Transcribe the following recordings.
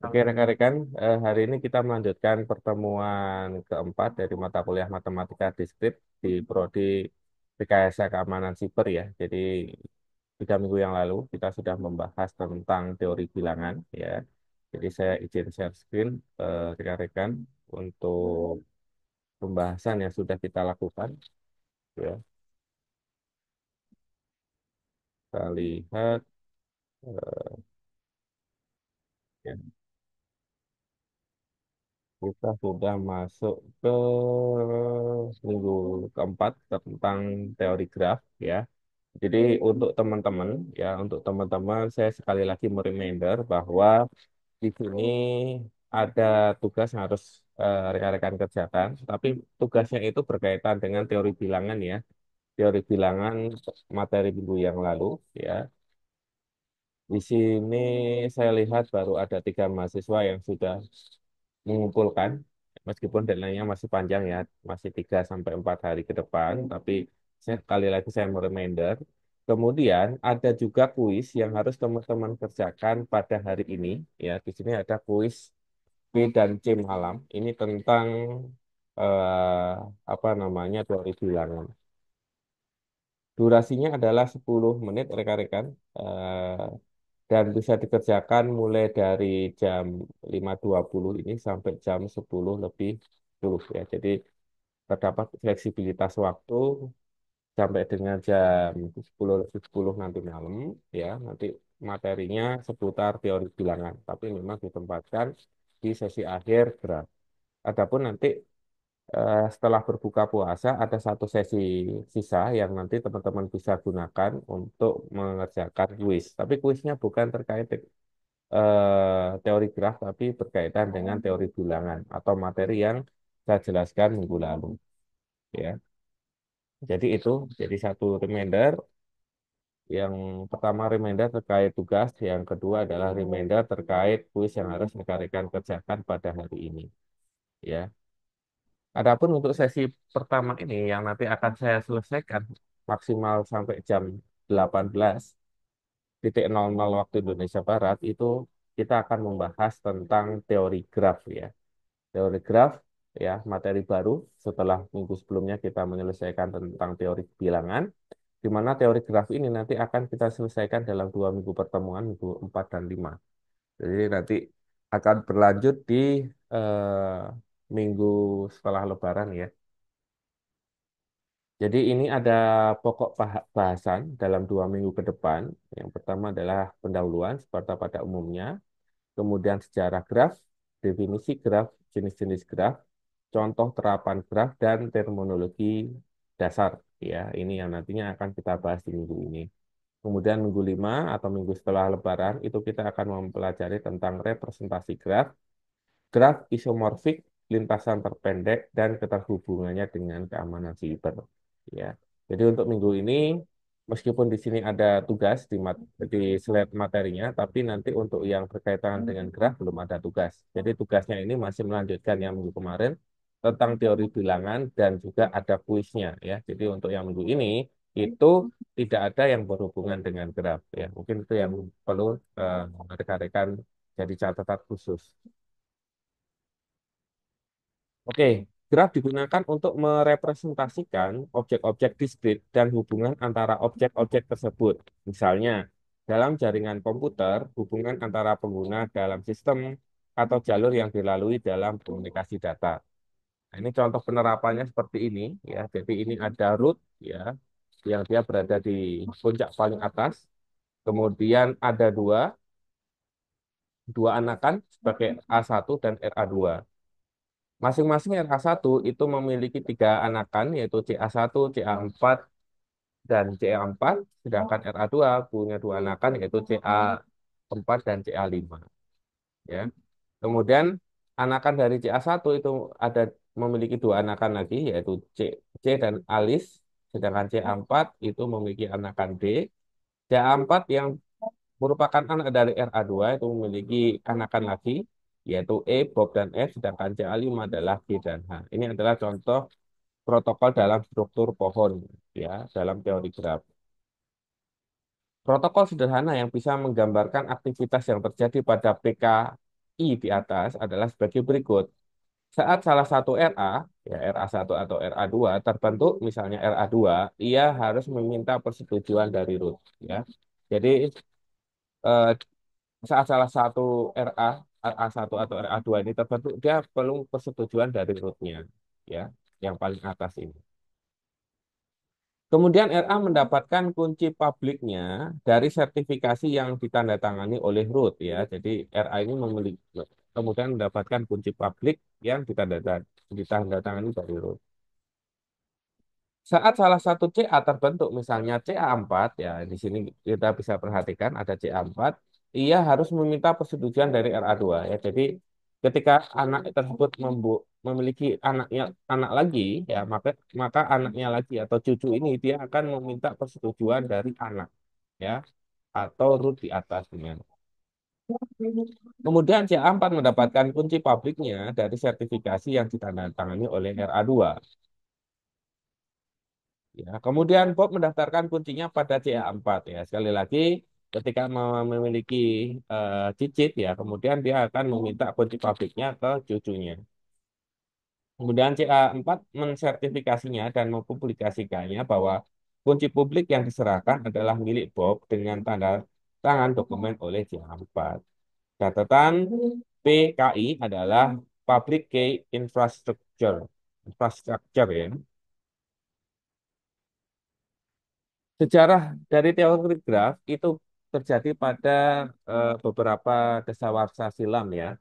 Oke, rekan-rekan, hari ini kita melanjutkan pertemuan keempat dari mata kuliah Matematika Diskrit di Prodi Rekayasa Keamanan Siber ya. Jadi, 3 minggu yang lalu kita sudah membahas tentang teori bilangan ya. Jadi, saya izin share screen rekan-rekan untuk pembahasan yang sudah kita lakukan ya. Kita lihat ya. Kita sudah masuk ke minggu keempat tentang teori graf ya. Jadi untuk teman-teman saya sekali lagi mereminder bahwa di sini ada tugas yang harus rekan-rekan kerjakan, tapi tugasnya itu berkaitan dengan teori bilangan ya. Teori bilangan materi minggu yang lalu ya. Di sini saya lihat baru ada 3 mahasiswa yang sudah mengumpulkan, meskipun deadline-nya masih panjang ya, masih 3 sampai 4 hari ke depan, tapi sekali lagi saya mau reminder. Kemudian ada juga kuis yang harus teman-teman kerjakan pada hari ini. Ya, di sini ada kuis B dan C malam. Ini tentang apa namanya teori bilangan. Durasinya adalah 10 menit rekan-rekan. Dan bisa dikerjakan mulai dari jam 5.20 ini sampai jam 10 lebih 10 ya. Jadi terdapat fleksibilitas waktu sampai dengan jam 10 lebih 10 nanti malam ya. Nanti materinya seputar teori bilangan, tapi memang ditempatkan di sesi akhir graf. Adapun nanti setelah berbuka puasa ada satu sesi sisa yang nanti teman-teman bisa gunakan untuk mengerjakan kuis. Tapi kuisnya bukan terkait teori graf, tapi berkaitan dengan teori bilangan atau materi yang saya jelaskan minggu lalu. Ya, jadi itu jadi satu reminder. Yang pertama reminder terkait tugas, yang kedua adalah reminder terkait kuis yang harus rekan-rekan kerjakan pada hari ini. Ya. Adapun untuk sesi pertama ini yang nanti akan saya selesaikan maksimal sampai jam 18.00 waktu Indonesia Barat itu kita akan membahas tentang teori graf ya. Teori graf ya, materi baru setelah minggu sebelumnya kita menyelesaikan tentang teori bilangan, di mana teori graf ini nanti akan kita selesaikan dalam 2 minggu pertemuan, minggu 4 dan 5. Jadi nanti akan berlanjut di eh, minggu setelah Lebaran ya. Jadi ini ada pokok bahasan dalam 2 minggu ke depan. Yang pertama adalah pendahuluan seperti pada umumnya, kemudian sejarah graf, definisi graf, jenis-jenis graf, contoh terapan graf, dan terminologi dasar. Ya, ini yang nantinya akan kita bahas di minggu ini. Kemudian minggu 5 atau minggu setelah Lebaran itu kita akan mempelajari tentang representasi graf, graf isomorfik, lintasan terpendek, dan keterhubungannya dengan keamanan siber. Ya, jadi untuk minggu ini, meskipun di sini ada tugas di slide materinya, tapi nanti untuk yang berkaitan dengan graf belum ada tugas. Jadi tugasnya ini masih melanjutkan yang minggu kemarin tentang teori bilangan dan juga ada kuisnya ya. Jadi untuk yang minggu ini itu tidak ada yang berhubungan dengan graf ya. Mungkin itu yang perlu eh, rekan-rekan jadi catatan khusus. Oke, graf digunakan untuk merepresentasikan objek-objek diskrit dan hubungan antara objek-objek tersebut. Misalnya, dalam jaringan komputer, hubungan antara pengguna dalam sistem atau jalur yang dilalui dalam komunikasi data. Nah, ini contoh penerapannya seperti ini ya. Jadi ini ada root ya, yang dia berada di puncak paling atas. Kemudian ada dua anakan sebagai A1 dan RA2. Masing-masing RA1 itu memiliki 3 anakan, yaitu CA1, CA4, dan CA4, sedangkan RA2 punya 2 anakan, yaitu CA4 dan CA5. Ya. Kemudian anakan dari CA1 itu ada memiliki 2 anakan lagi, yaitu C dan alis, sedangkan CA4 itu memiliki anakan D. CA4 yang merupakan anak dari RA2 itu memiliki anakan lagi, yaitu E, Bob, dan F, sedangkan CA5 adalah G dan H. Ini adalah contoh protokol dalam struktur pohon, ya, dalam teori graf. Protokol sederhana yang bisa menggambarkan aktivitas yang terjadi pada PKI di atas adalah sebagai berikut. Saat salah satu RA, ya RA1 atau RA2 terbentuk, misalnya RA2, ia harus meminta persetujuan dari root. Ya. Jadi eh, saat salah satu RA, RA1 atau RA2 ini terbentuk, dia perlu persetujuan dari rootnya, ya, yang paling atas ini. Kemudian RA mendapatkan kunci publiknya dari sertifikasi yang ditandatangani oleh root, ya. Jadi RA ini memiliki kemudian mendapatkan kunci publik yang ditandatangani dari root. Saat salah satu CA terbentuk, misalnya CA4, ya di sini kita bisa perhatikan ada CA4, ia harus meminta persetujuan dari RA2, ya. Jadi ketika anak tersebut memiliki anak lagi, ya maka anaknya lagi atau cucu ini dia akan meminta persetujuan dari anak, ya, atau root di atasnya. Kemudian CA4 mendapatkan kunci publiknya dari sertifikasi yang ditandatangani oleh RA2. Ya, kemudian Bob mendaftarkan kuncinya pada CA4, ya. Sekali lagi, ketika memiliki cicit, ya, kemudian dia akan meminta kunci pabriknya ke cucunya. Kemudian CA4 mensertifikasinya dan mempublikasikannya bahwa kunci publik yang diserahkan adalah milik Bob dengan tanda tangan dokumen oleh CA4. Catatan PKI adalah Public Key Infrastructure. Infrastructure, ya. Sejarah dari teori graf itu terjadi pada beberapa dasawarsa silam, ya.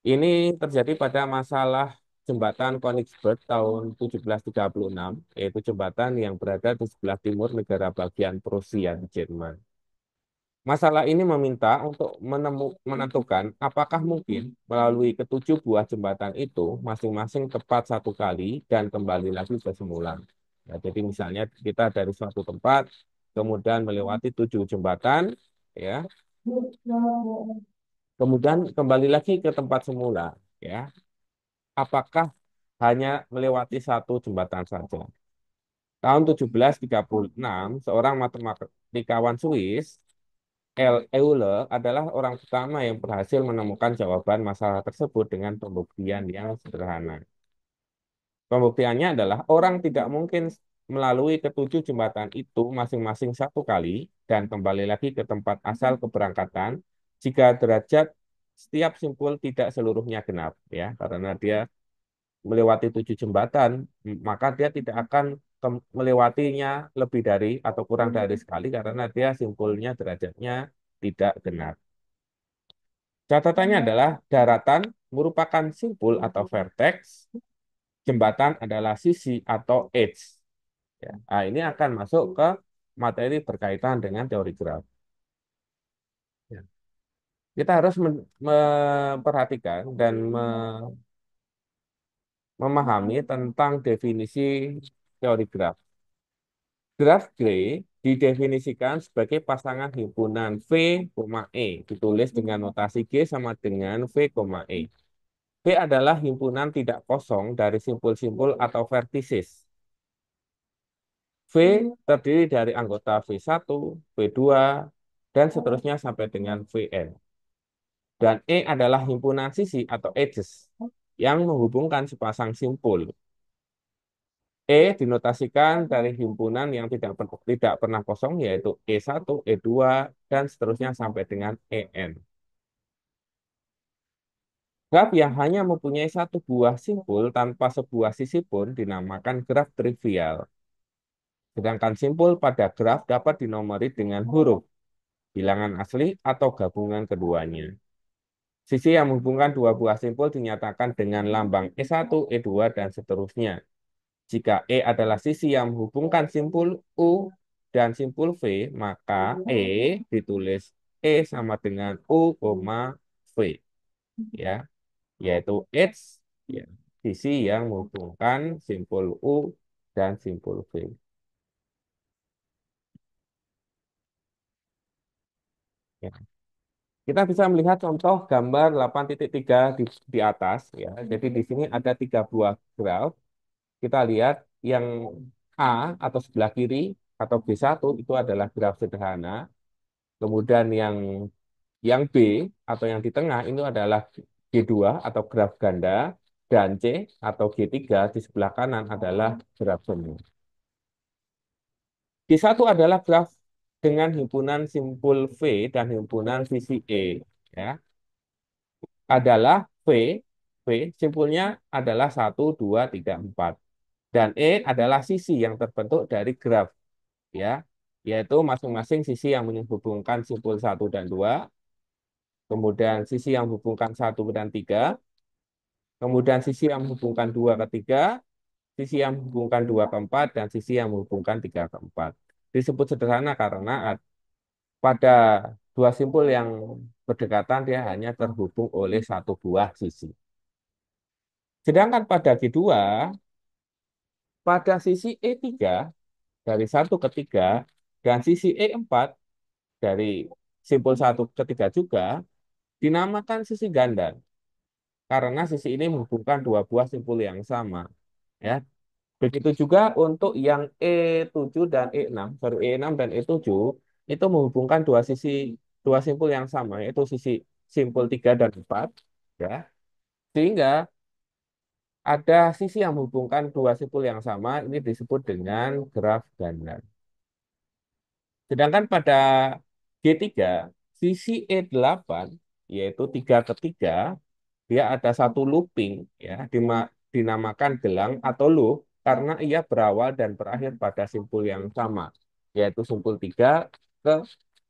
Ini terjadi pada masalah jembatan Königsberg tahun 1736, yaitu jembatan yang berada di sebelah timur negara bagian Prusia di Jerman. Masalah ini meminta untuk menentukan apakah mungkin melalui ketujuh buah jembatan itu masing-masing tepat satu kali dan kembali lagi ke semula. Ya, jadi misalnya kita dari suatu tempat kemudian melewati tujuh jembatan, ya, kemudian kembali lagi ke tempat semula, ya. Apakah hanya melewati satu jembatan saja? Tahun 1736, seorang matematikawan Swiss, L. Euler, adalah orang pertama yang berhasil menemukan jawaban masalah tersebut dengan pembuktian yang sederhana. Pembuktiannya adalah orang tidak mungkin melalui ketujuh jembatan itu masing-masing satu kali dan kembali lagi ke tempat asal keberangkatan jika derajat setiap simpul tidak seluruhnya genap, ya, karena dia melewati tujuh jembatan, maka dia tidak akan melewatinya lebih dari atau kurang dari sekali karena dia simpulnya derajatnya tidak genap. Catatannya adalah daratan merupakan simpul atau vertex, jembatan adalah sisi atau edge. Ya. Nah, ini akan masuk ke materi berkaitan dengan teori graf. Ya. Kita harus memperhatikan dan memahami tentang definisi teori graf. Graf Gray didefinisikan sebagai pasangan himpunan V, E, ditulis dengan notasi G sama dengan V, E. V adalah himpunan tidak kosong dari simpul-simpul atau vertices. V terdiri dari anggota V1, V2, dan seterusnya sampai dengan Vn. Dan E adalah himpunan sisi atau edges yang menghubungkan sepasang simpul. E dinotasikan dari himpunan yang tidak pernah kosong, yaitu E1, E2, dan seterusnya sampai dengan En. Graf yang hanya mempunyai satu buah simpul tanpa sebuah sisi pun dinamakan graf trivial. Sedangkan simpul pada graf dapat dinomori dengan huruf, bilangan asli, atau gabungan keduanya. Sisi yang menghubungkan dua buah simpul dinyatakan dengan lambang E1, E2, dan seterusnya. Jika E adalah sisi yang menghubungkan simpul U dan simpul V, maka E ditulis E sama dengan U, V, ya, yaitu H, ya, sisi yang menghubungkan simpul U dan simpul V. Ya. Kita bisa melihat contoh gambar 8.3 di atas, ya. Jadi di sini ada tiga buah graf. Kita lihat yang A atau sebelah kiri atau G1 itu adalah graf sederhana. Kemudian yang B atau yang di tengah itu adalah G2 atau graf ganda, dan C atau G3 di sebelah kanan adalah graf semu. G1 adalah graf dengan himpunan simpul V dan himpunan sisi E. Ya, adalah V simpulnya adalah 1, 2, 3, 4. Dan E adalah sisi yang terbentuk dari graf, ya, yaitu masing-masing sisi yang menghubungkan simpul 1 dan 2, kemudian sisi yang menghubungkan 1 dan 3, kemudian sisi yang menghubungkan 2 ke 3, sisi yang menghubungkan 2 ke 4, dan sisi yang menghubungkan 3 ke 4. Disebut sederhana karena pada dua simpul yang berdekatan dia hanya terhubung oleh satu buah sisi. Sedangkan pada G2, pada sisi E3 dari 1 ke 3 dan sisi E4 dari simpul 1 ke 3 juga dinamakan sisi ganda karena sisi ini menghubungkan dua buah simpul yang sama. Ya, begitu juga untuk yang E7 dan E6, baru E6 dan E7 itu menghubungkan dua simpul yang sama, yaitu sisi simpul 3 dan 4, ya. Sehingga ada sisi yang menghubungkan dua simpul yang sama, ini disebut dengan graf ganda. Sedangkan pada G3, sisi E8, yaitu 3 ke 3, dia ada satu looping, ya, dinamakan gelang atau loop karena ia berawal dan berakhir pada simpul yang sama, yaitu simpul 3 ke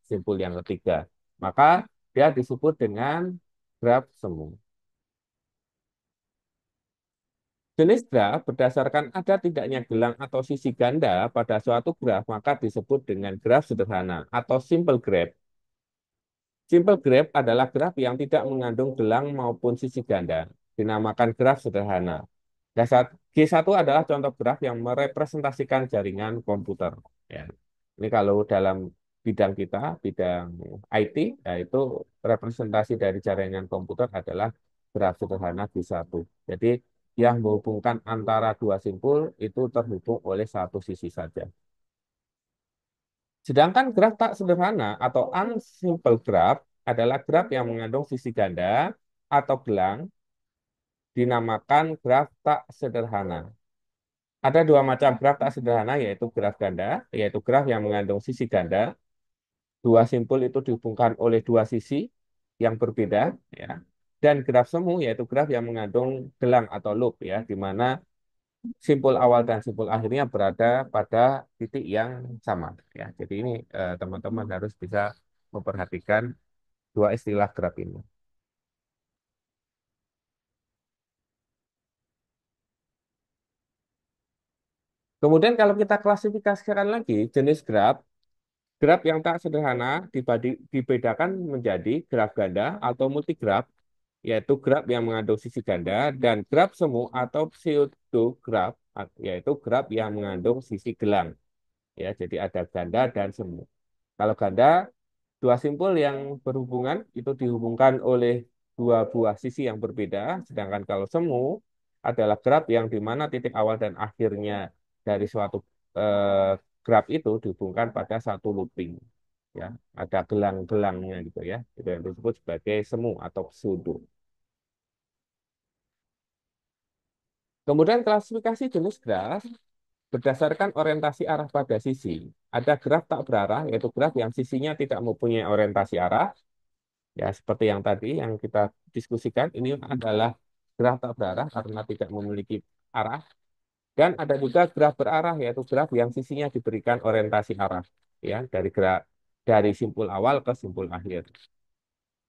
simpul yang ketiga. Maka dia disebut dengan graf semu. Jenis graf berdasarkan ada tidaknya gelang atau sisi ganda pada suatu graf maka disebut dengan graf sederhana atau simple graph. Simple graph adalah graf yang tidak mengandung gelang maupun sisi ganda, dinamakan graf sederhana. G1 adalah contoh graf yang merepresentasikan jaringan komputer. Ya. Ini kalau dalam bidang kita, bidang IT, yaitu representasi dari jaringan komputer adalah graf sederhana G1. Jadi yang menghubungkan antara dua simpul itu terhubung oleh satu sisi saja. Sedangkan graf tak sederhana atau unsimple graph adalah graf yang mengandung sisi ganda atau gelang, dinamakan graf tak sederhana. Ada dua macam graf tak sederhana, yaitu graf ganda, yaitu graf yang mengandung sisi ganda. Dua simpul itu dihubungkan oleh dua sisi yang berbeda, ya. Dan graf semu, yaitu graf yang mengandung gelang atau loop, ya, di mana simpul awal dan simpul akhirnya berada pada titik yang sama. Ya, jadi ini teman-teman harus bisa memperhatikan dua istilah graf ini. Kemudian kalau kita klasifikasikan lagi jenis graf, graf yang tak sederhana dibedakan menjadi graf ganda atau multigraf, yaitu graf yang mengandung sisi ganda, dan graf semu atau pseudograf, yaitu graf yang mengandung sisi gelang. Ya, jadi ada ganda dan semu. Kalau ganda, dua simpul yang berhubungan itu dihubungkan oleh dua buah sisi yang berbeda, sedangkan kalau semu adalah graf yang di mana titik awal dan akhirnya dari suatu eh, graf itu dihubungkan pada satu looping. Ya, ada gelang-gelangnya gitu ya. Itu yang disebut sebagai semu atau pseudo. Kemudian klasifikasi jenis graf berdasarkan orientasi arah pada sisi. Ada graf tak berarah, yaitu graf yang sisinya tidak mempunyai orientasi arah. Ya, seperti yang tadi yang kita diskusikan, ini adalah graf tak berarah karena tidak memiliki arah. Dan ada juga graf berarah, yaitu graf yang sisinya diberikan orientasi arah, ya, dari simpul awal ke simpul akhir.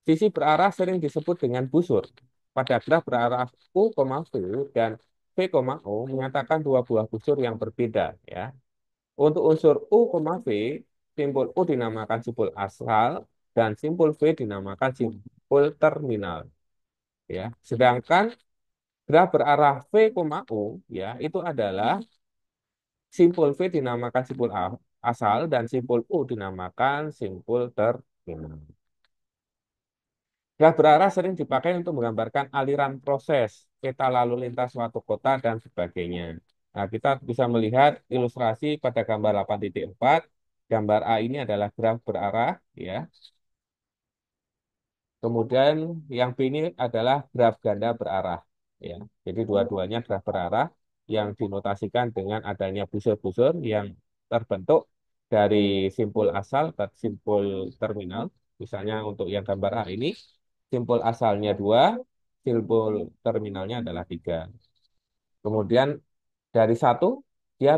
Sisi berarah sering disebut dengan busur. Pada graf berarah U, V dan V, O menyatakan dua buah busur yang berbeda, ya. Untuk unsur U, V, simpul U dinamakan simpul asal dan simpul V dinamakan simpul terminal, ya. Sedangkan graf berarah V, O, ya, itu adalah simpul V dinamakan simpul asal dan simpul U dinamakan simpul terminal. Graf berarah sering dipakai untuk menggambarkan aliran proses, peta lalu lintas suatu kota, dan sebagainya. Nah, kita bisa melihat ilustrasi pada gambar 8.4. Gambar A ini adalah graf berarah, ya. Kemudian yang B ini adalah graf ganda berarah, ya. Jadi dua-duanya graf berarah yang dinotasikan dengan adanya busur-busur yang terbentuk dari simpul asal ke simpul terminal. Misalnya untuk yang gambar A ini, simpul asalnya 2, simpul terminalnya adalah 3. Kemudian dari satu, dia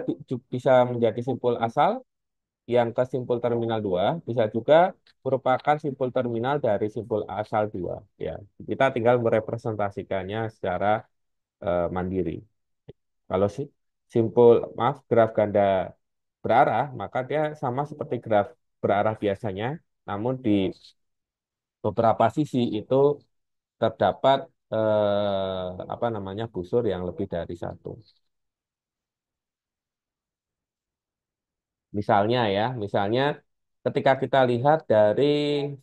bisa menjadi simpul asal yang ke simpul terminal 2 bisa juga merupakan simpul terminal dari simpul asal 2. Ya, kita tinggal merepresentasikannya secara mandiri. Kalau simpul, maaf, graf ganda berarah, maka dia sama seperti graf berarah biasanya, namun di beberapa sisi itu terdapat apa namanya busur yang lebih dari satu. Misalnya ketika kita lihat dari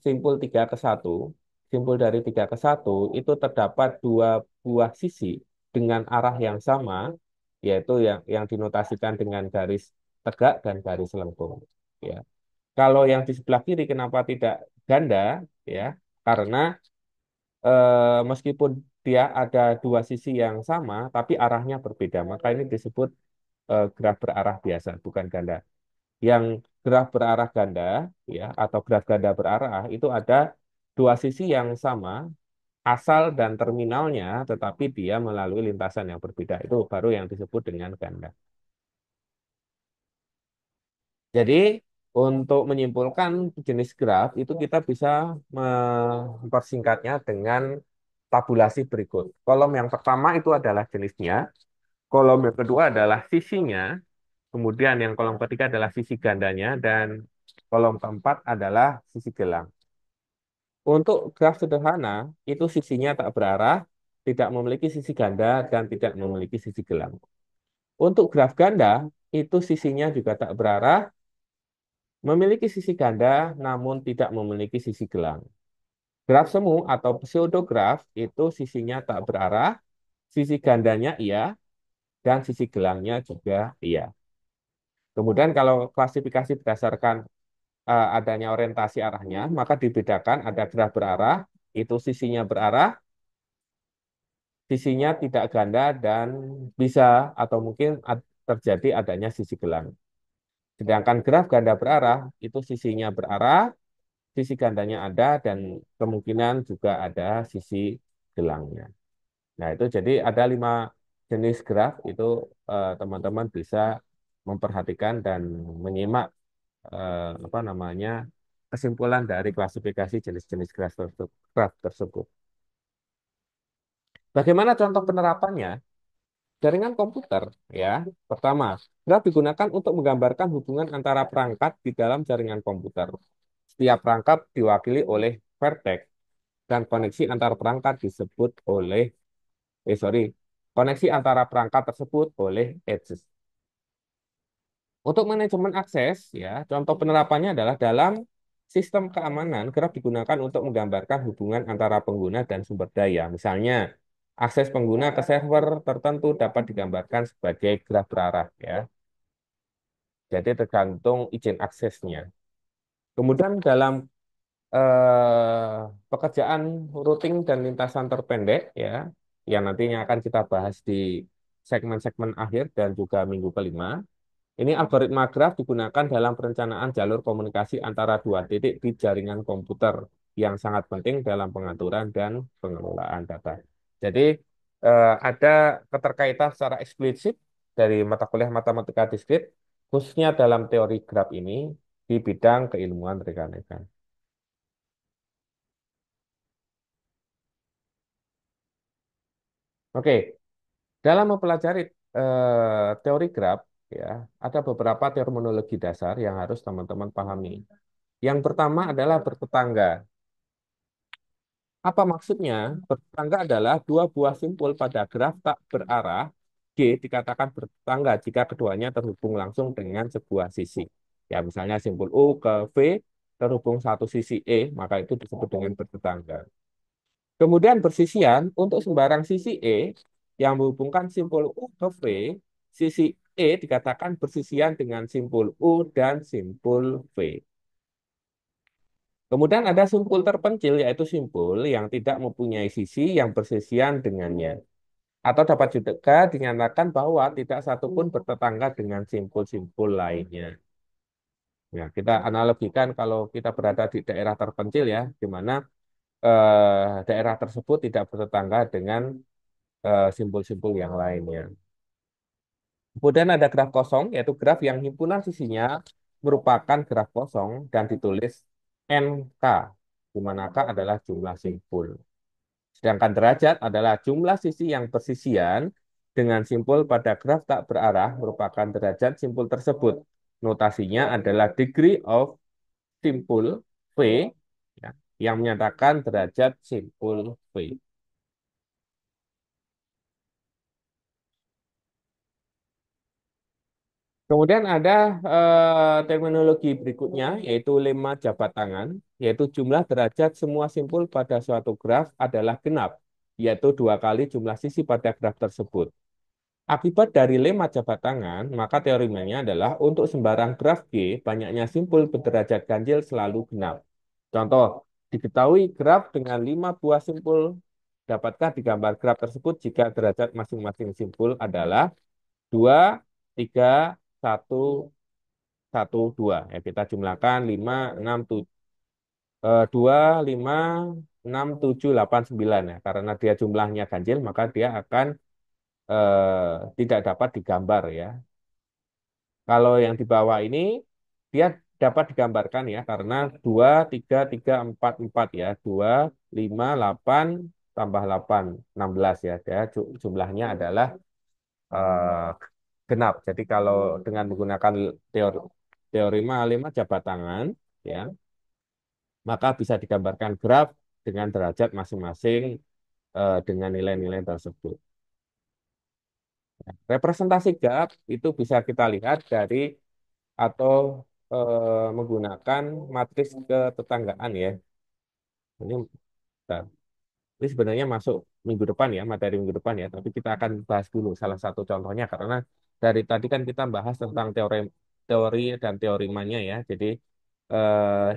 simpul 3 ke satu, simpul dari 3 ke satu itu terdapat dua buah sisi dengan arah yang sama, yaitu yang dinotasikan dengan garis tegak dan garis lengkung. Ya. Kalau yang di sebelah kiri kenapa tidak ganda? Ya, karena meskipun dia ada dua sisi yang sama, tapi arahnya berbeda. Maka ini disebut graf berarah biasa, bukan ganda. Yang graf berarah ganda, ya, atau graf ganda berarah itu ada dua sisi yang sama, asal dan terminalnya, tetapi dia melalui lintasan yang berbeda. Itu baru yang disebut dengan ganda. Jadi untuk menyimpulkan jenis graf itu kita bisa mempersingkatnya dengan tabulasi berikut. Kolom yang pertama itu adalah jenisnya, kolom yang kedua adalah sisinya, kemudian yang kolom ketiga adalah sisi gandanya, dan kolom keempat adalah sisi gelang. Untuk graf sederhana, itu sisinya tak berarah, tidak memiliki sisi ganda, dan tidak memiliki sisi gelang. Untuk graf ganda, itu sisinya juga tak berarah, memiliki sisi ganda, namun tidak memiliki sisi gelang. Graf semu atau pseudograf itu sisinya tak berarah, sisi gandanya iya, dan sisi gelangnya juga iya. Kemudian kalau klasifikasi berdasarkan adanya orientasi arahnya, maka dibedakan ada graf berarah, itu sisinya berarah, sisinya tidak ganda, dan bisa atau mungkin terjadi adanya sisi gelang. Sedangkan graf ganda berarah, itu sisinya berarah, sisi gandanya ada, dan kemungkinan juga ada sisi gelangnya. Nah, itu jadi ada 5 jenis graf, itu teman-teman bisa memperhatikan dan menyimak apa namanya kesimpulan dari klasifikasi jenis-jenis graf tersebut. Bagaimana contoh penerapannya? Jaringan komputer, ya. Pertama, graf digunakan untuk menggambarkan hubungan antara perangkat di dalam jaringan komputer. Setiap perangkat diwakili oleh vertex dan koneksi antar perangkat disebut oleh, sorry, koneksi antara perangkat tersebut oleh edges. Untuk manajemen akses, ya, contoh penerapannya adalah dalam sistem keamanan, graf digunakan untuk menggambarkan hubungan antara pengguna dan sumber daya. Misalnya, akses pengguna ke server tertentu dapat digambarkan sebagai graf berarah, ya. Jadi tergantung izin aksesnya. Kemudian dalam pekerjaan routing dan lintasan terpendek, ya, yang nantinya akan kita bahas di segmen-segmen akhir dan juga minggu kelima. Ini algoritma graf digunakan dalam perencanaan jalur komunikasi antara dua titik di jaringan komputer yang sangat penting dalam pengaturan dan pengelolaan data. Jadi ada keterkaitan secara eksplisit dari mata kuliah matematika diskrit, khususnya dalam teori graf ini di bidang keilmuan rekan-rekan. Oke, dalam mempelajari teori graf, ya, ada beberapa terminologi dasar yang harus teman-teman pahami. Yang pertama adalah bertetangga. Apa maksudnya? Bertetangga adalah dua buah simpul pada graf tak berarah G dikatakan bertetangga jika keduanya terhubung langsung dengan sebuah sisi. Ya, misalnya simpul U ke V terhubung satu sisi E, maka itu disebut dengan bertetangga. Kemudian bersisian untuk sembarang sisi E yang menghubungkan simpul U ke V sisi E dikatakan bersisian dengan simpul U dan simpul V. Kemudian ada simpul terpencil, yaitu simpul yang tidak mempunyai sisi yang bersisian dengannya. Atau dapat juga dinyatakan bahwa tidak satupun bertetangga dengan simpul-simpul lainnya. Ya, kita analogikan kalau kita berada di daerah terpencil ya, di mana daerah tersebut tidak bertetangga dengan simpul-simpul yang lainnya. Kemudian ada graf kosong, yaitu graf yang himpunan sisinya merupakan graf kosong dan ditulis NK, di mana K adalah jumlah simpul. Sedangkan derajat adalah jumlah sisi yang bersisian dengan simpul pada graf tak berarah merupakan derajat simpul tersebut. Notasinya adalah degree of simpul V ya, yang menyatakan derajat simpul V. Kemudian ada terminologi berikutnya, yaitu lemma jabat tangan, yaitu jumlah derajat semua simpul pada suatu graf adalah genap, yaitu dua kali jumlah sisi pada graf tersebut. Akibat dari lemma jabat tangan, maka teoremanya adalah untuk sembarang graf G, banyaknya simpul berderajat ganjil selalu genap. Contoh, diketahui graf dengan 5 buah simpul, dapatkah digambar graf tersebut jika derajat masing-masing simpul adalah 2, 3, 1, 1, 2. Ya, kita jumlahkan 5, 6, 7, 2, 5, 6, 7, 8, 9. Ya. Karena dia jumlahnya ganjil, maka dia akan tidak dapat digambar ya. Kalau yang di bawah ini dia dapat digambarkan ya karena 2 3 3 4 4 ya. 2 5 8 tambah 8 16 ya. Dia jumlahnya adalah eh, genap. Jadi kalau dengan menggunakan teori teorema lima jabat tangan ya, maka bisa digambarkan graf dengan derajat masing-masing dengan nilai-nilai tersebut. Representasi graf itu bisa kita lihat dari atau menggunakan matriks ketetanggaan ya. Ini, bentar. Ini sebenarnya masuk minggu depan ya, materi minggu depan ya. Tapi kita akan bahas dulu salah satu contohnya karena dari tadi kan kita bahas tentang teori dan teorimanya ya. Jadi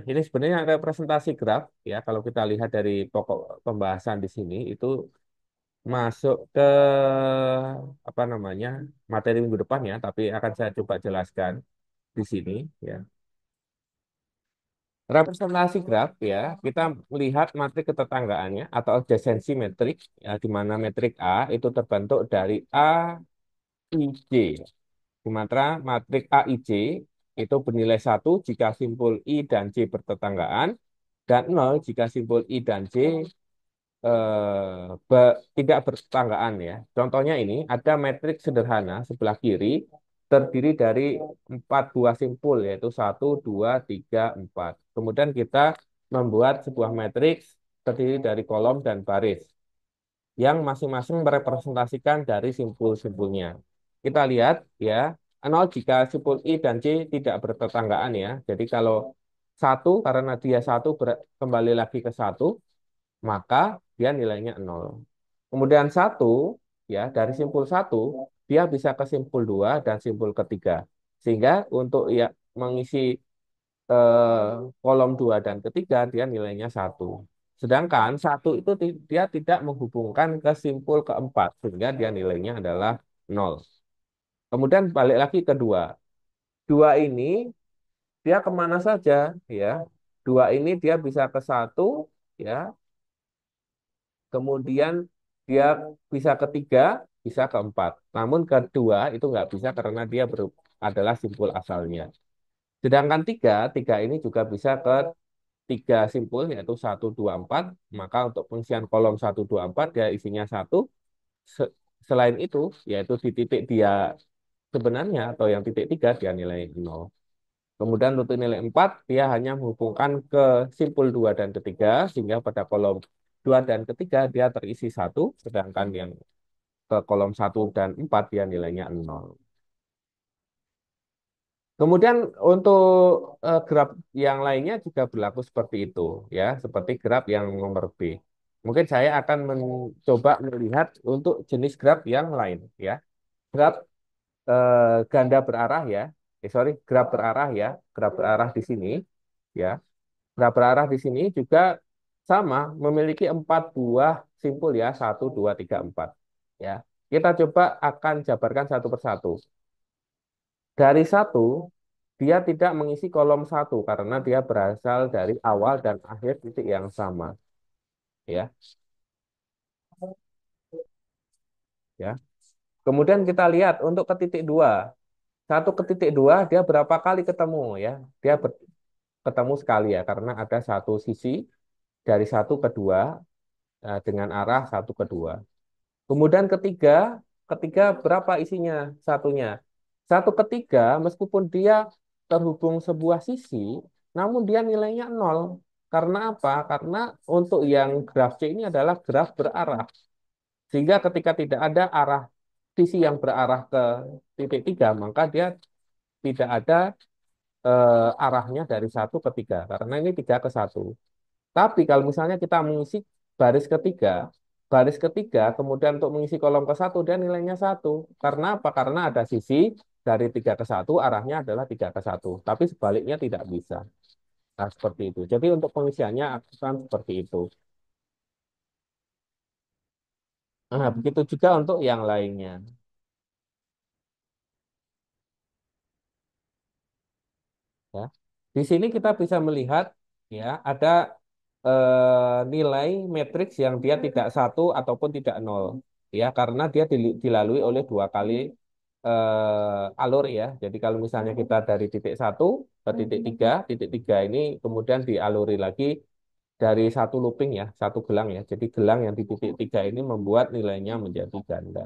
ini sebenarnya representasi graf ya. Kalau kita lihat dari pokok pembahasan di sini itu masuk ke apa namanya materi minggu depan ya. Tapi akan saya coba jelaskan di sini ya. Representasi graf ya, kita melihat matrik ketetanggaannya atau adjacency metrik ya, di mana metrik A itu terbentuk dari A, I, J. Di mana matrik A, I, J itu bernilai satu jika simpul I dan J bertetanggaan dan nol jika simpul I dan J tidak bertetanggaan ya. Contohnya ini ada metrik sederhana sebelah kiri terdiri dari empat buah simpul yaitu satu, dua, tiga, empat. Kemudian kita membuat sebuah matriks terdiri dari kolom dan baris yang masing-masing merepresentasikan dari simpul-simpulnya. Kita lihat ya, nol jika simpul I dan J tidak bertetanggaan ya. Jadi kalau satu karena dia satu kembali lagi ke satu, maka dia nilainya nol. Kemudian satu, ya dari simpul satu, dia bisa ke simpul dua dan simpul ketiga. Sehingga untuk ya mengisi kolom dua dan ketiga, dia nilainya satu. Sedangkan satu itu dia tidak menghubungkan ke simpul keempat, sehingga dia nilainya adalah nol. Kemudian balik lagi ke dua. Dua ini dia kemana saja, ya. Dua ini dia bisa ke satu, ya. Kemudian dia bisa ketiga, bisa keempat. Namun kedua itu nggak bisa karena dia adalah simpul asalnya. Sedangkan tiga, tiga ini juga bisa ke tiga simpul yaitu satu 2 4. Maka untuk pengisian kolom satu 2 4 dia isinya satu. Se- Selain itu, yaitu di titik dia sebenarnya atau yang titik tiga dia nilai nol. Kemudian untuk nilai 4 dia hanya menghubungkan ke simpul 2 dan ketiga, sehingga pada kolom 2 dan ketiga dia terisi satu, sedangkan yang ke kolom satu dan 4 dia nilainya nol. Kemudian untuk graf yang lainnya juga berlaku seperti itu, ya, seperti graf yang nomor B. Mungkin saya akan mencoba melihat untuk jenis graf yang lain, ya. Graf ganda berarah ya. Sorry, graf berarah ya. Graf berarah di sini ya. Graf berarah di sini juga sama, memiliki 4 buah simpul ya. Satu, dua, tiga, empat. Ya. Kita coba akan jabarkan satu persatu. Dari satu, dia tidak mengisi kolom satu karena dia berasal dari awal dan akhir titik yang sama. Ya, ya. Kemudian kita lihat untuk ke titik dua. Satu ke titik dua, dia berapa kali ketemu ya? Dia ketemu sekali ya, karena ada satu sisi dari satu ke dua dengan arah satu ke dua. Kemudian ketiga berapa isinya satunya? Satu ketiga, meskipun dia terhubung sebuah sisi, namun dia nilainya nol. Karena apa? Karena untuk yang graf C ini adalah graf berarah. Sehingga ketika tidak ada arah sisi yang berarah ke titik tiga, maka dia tidak ada arahnya dari satu ke tiga. Karena ini tiga ke satu. Tapi kalau misalnya kita mengisi baris ketiga, kemudian untuk mengisi kolom ke satu, dia nilainya satu. Karena apa? Karena ada sisi dari tiga ke satu, arahnya adalah tiga ke satu. Tapi sebaliknya tidak bisa. Nah, seperti itu. Jadi untuk pengisiannya akan seperti itu. Nah, begitu juga untuk yang lainnya. Ya. Di sini kita bisa melihat ya ada nilai matriks yang dia tidak satu ataupun tidak nol ya karena dia dilalui oleh dua kali alur ya. Jadi kalau misalnya kita dari titik satu ke titik tiga ini kemudian dialuri lagi dari satu looping ya, satu gelang ya. Jadi gelang yang di titik tiga ini membuat nilainya menjadi ganda.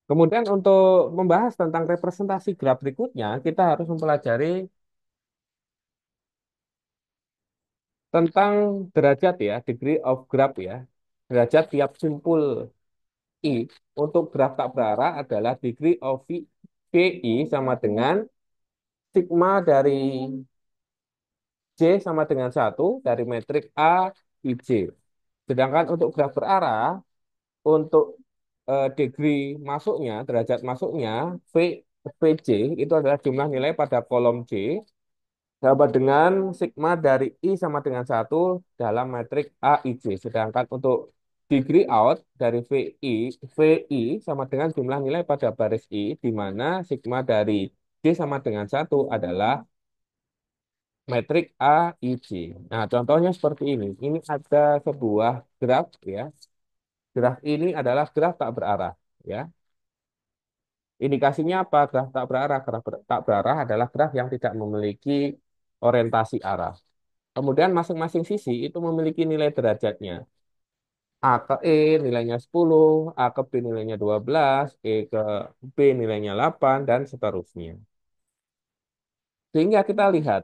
Kemudian untuk membahas tentang representasi graf berikutnya, kita harus mempelajari tentang derajat ya, degree of graph ya. Derajat tiap simpul I untuk graf tak berarah adalah degree of VI sama dengan sigma dari J sama dengan satu dari metrik A IJ. Sedangkan untuk graf berarah, untuk degree masuknya, derajat masuknya, VJ itu adalah jumlah nilai pada kolom J sama dengan sigma dari I sama dengan satu dalam metrik AIJ. Sedangkan untuk degree out dari VI sama dengan jumlah nilai pada baris I, di mana sigma dari J sama dengan satu adalah metrik AIJ. Nah, contohnya seperti ini. Ini ada sebuah graf ya. Graf ini adalah graf tak berarah ya. Indikasinya apa? Graf tak berarah. Tak berarah adalah graf yang tidak memiliki orientasi arah. Kemudian masing-masing sisi itu memiliki nilai derajatnya. A ke E nilainya 10, A ke B nilainya 12, E ke B nilainya 8, dan seterusnya. Sehingga kita lihat,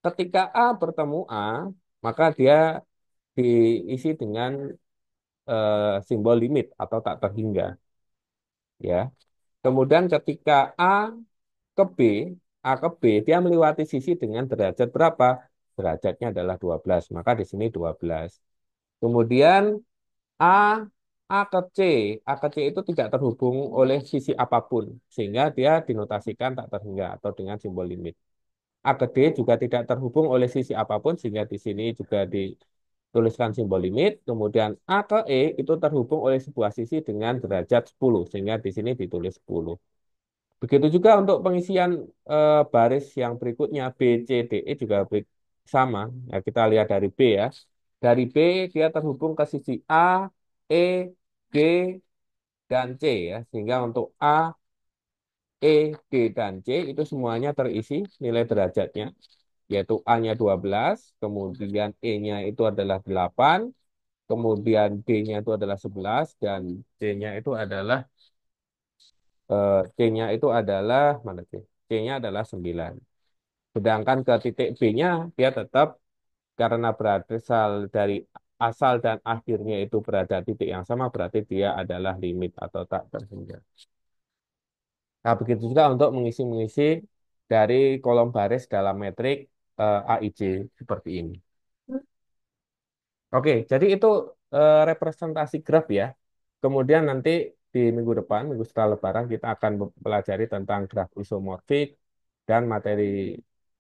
ketika A bertemu A, maka dia diisi dengan simbol limit atau tak terhingga. Ya. Kemudian ketika ke B, A ke B, dia melewati sisi dengan derajat berapa? Derajatnya adalah 12, maka di sini 12. Kemudian A ke C. A ke C itu tidak terhubung oleh sisi apapun, sehingga dia dinotasikan tak terhingga atau dengan simbol limit. A ke D juga tidak terhubung oleh sisi apapun, sehingga di sini juga dituliskan simbol limit. Kemudian A ke E itu terhubung oleh sebuah sisi dengan derajat 10, sehingga di sini ditulis 10. Begitu juga untuk pengisian baris yang berikutnya B, C, D, E juga sama. Ya, kita lihat dari B ya. Dari B dia terhubung ke sisi A, E, G, dan C ya. Sehingga untuk A, E, G, dan C itu semuanya terisi nilai derajatnya. Yaitu A-nya 12, kemudian E-nya itu adalah 8, kemudian D-nya itu adalah 11, dan C-nya itu adalah C-nya itu adalah mana sih? C-nya adalah 9. Sedangkan ke titik B-nya dia tetap karena berasal dari asal dan akhirnya itu berada titik yang sama berarti dia adalah limit atau tak terhingga. Nah, begitu juga untuk mengisi-mengisi dari kolom baris dalam metrik AIJ seperti ini. Oke, jadi itu representasi graf ya. Kemudian nanti di minggu depan, minggu setelah Lebaran, kita akan pelajari tentang graf isomorfik dan materi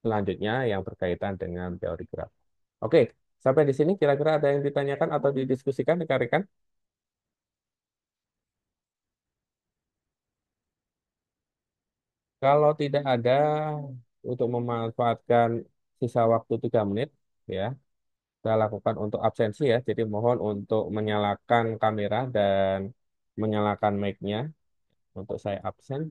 selanjutnya yang berkaitan dengan teori graf. Oke, sampai di sini kira-kira ada yang ditanyakan atau didiskusikan rekan-rekan? Kalau tidak ada, untuk memanfaatkan sisa waktu 3 menit, ya, saya lakukan untuk absensi ya. Jadi mohon untuk menyalakan kamera dan menyalakan mic-nya untuk saya absen.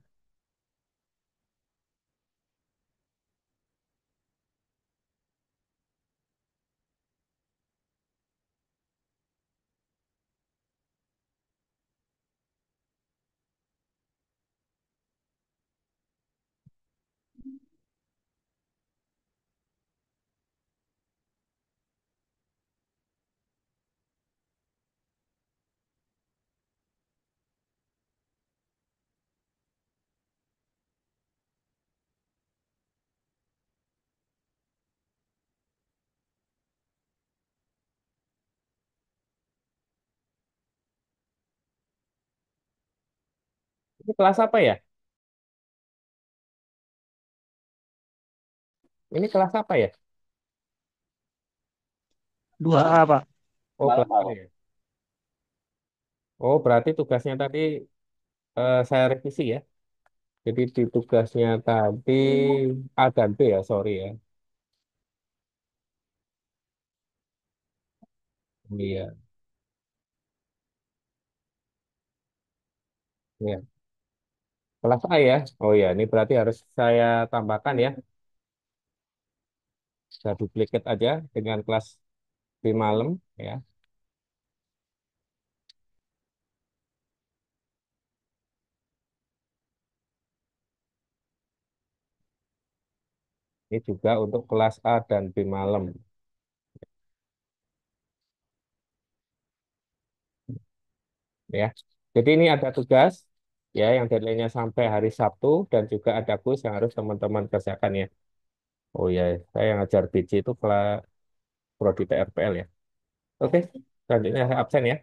Ini kelas apa ya? Ini kelas apa ya? Dua a Pak. Oh, kelas A ya. Oh, berarti tugasnya tadi saya revisi ya. Jadi di tugasnya tadi A dan B ya, sorry ya. Iya, iya. Kelas A ya. Oh ya, ini berarti harus saya tambahkan ya. Saya duplikat aja dengan kelas B malam ya. Ini juga untuk kelas A dan B malam ya. Jadi ini ada tugas ya yang deadline-nya sampai hari Sabtu dan juga ada kuis yang harus teman-teman kerjakan ya. Oh ya, saya yang ngajar BC itu kelas Prodi PRPL ya. Oke, selanjutnya saya absen ya.